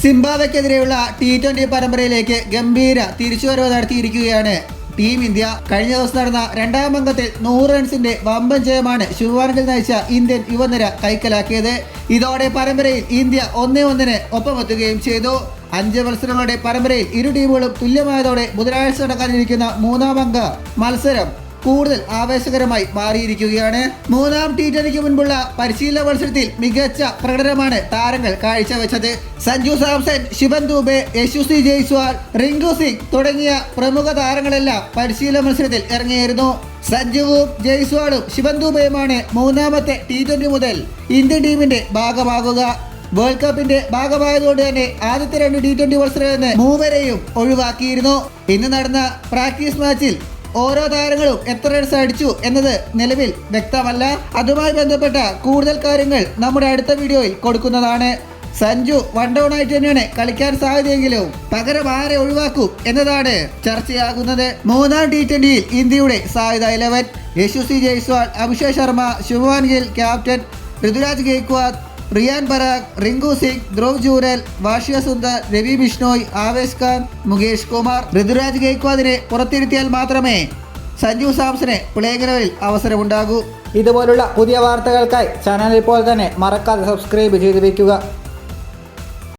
സിംബാബ്വെക്കെതിരെയുള്ള T20 പരമ്പരയിലേക്ക് ഗംഭീര തിരിച്ചുവരവ് നടത്തിയിരിക്കുകയാണ് ടീം ഇന്ത്യ. കഴിഞ്ഞ ദിവസം നടന്ന രണ്ടാം അംഗത്തിൽ 100 റൺസിന്റെ വമ്പൻ ജയമാണ് ശുഭ്മാൻ ഗിൽ നയിച്ച ഇന്ത്യൻ യുവനിര കൈക്കലാക്കിയത്. ഇതോടെ പരമ്പരയിൽ ഇന്ത്യ 1-1 ഒപ്പമെത്തുകയും ചെയ്തു. 5 മത്സരങ്ങളുടെ പരമ്പരയിൽ ഇരു ടീമുകളും തുല്യമായതോടെ ബുധനാഴ്ച നടക്കാനിരിക്കുന്ന മൂന്നാം അംഗ മത്സരം കൂടുതൽ ആവേശകരമായി മാറിയിരിക്കുകയാണ്. മൂന്നാം T20ക്ക് മുൻപുള്ള പരിശീലന മത്സരത്തിൽ മികച്ച പ്രകടനമാണ് താരങ്ങൾ കാഴ്ചവെച്ചത്. സഞ്ജു സാംസൺ, ശിവൻ ദൂബെ, യശസ്വി ജയ്സ്വാൾ, റിങ്കു സിംഗ് തുടങ്ങിയ പ്രമുഖ താരങ്ങളെല്ലാം പരിശീലന മത്സരത്തിൽ ഇറങ്ങിയിരുന്നു. സഞ്ജുവും ജയ്സ്വാളും ശിവൻ ദൂബെയുമാണ് മൂന്നാമത്തെ T20 മുതൽ ഇന്ത്യൻ ടീമിന്റെ ഭാഗമാകുക. വേൾഡ് കപ്പിന്റെ ഭാഗമായതുകൊണ്ട് തന്നെ ആദ്യത്തെ 2 T20 മത്സരങ്ങളിൽ നിന്ന് മൂവരെയും ഒഴിവാക്കിയിരുന്നു. ഇന്ന് നടന്ന പ്രാക്ടീസ് മാച്ചിൽ ഓരോ താരങ്ങളും എത്ര റൺസ് അടിച്ചു എന്നത് നിലവിൽ വ്യക്തമല്ല. അതുമായി ബന്ധപ്പെട്ട കൂടുതൽ കാര്യങ്ങൾ നമ്മുടെ അടുത്ത വീഡിയോയിൽ കൊടുക്കുന്നതാണ്. സഞ്ജു വൺ ഡൗൺ ആയിട്ട് തന്നെയാണ് കളിക്കാൻ സാധ്യതയെങ്കിലും പകരം ആരെ ഒഴിവാക്കും എന്നതാണ് ചർച്ചയാകുന്നത്. മൂന്നാം T20യിൽ ഇന്ത്യയുടെ സാധ്യത 11: യശസ്വി ജയ്സ്വാൾ, അഭിഷേക് ശർമ്മ, ശുഭ്മാൻ ഗിൽ ക്യാപ്റ്റൻ, ഋതുരാജ് ഗെയ്ക്വാദ്, റിയാൻ പരാഗ്, റിങ്കു സിംഗ്, ധ്രുവ് ജൂറൽ, വാഷിയ സുന്ദർ, രവി ബിഷ്ണോയ്, ആവേശ് ഖാൻ, മുകേഷ് കുമാർ. ഋതുരാജ് ഗെയ്ക്വാദിനെ പുറത്തിരുത്തിയാൽ മാത്രമേ സഞ്ജു സാംസനെ പ്ലേയിങ് ഇലവനിൽ അവസരമുണ്ടാകൂ. ഇതുപോലുള്ള പുതിയ വാർത്തകൾക്കായി ചാനൽ ഇപ്പോൾ തന്നെ മറക്കാതെ സബ്സ്ക്രൈബ് ചെയ്ത് വയ്ക്കുക.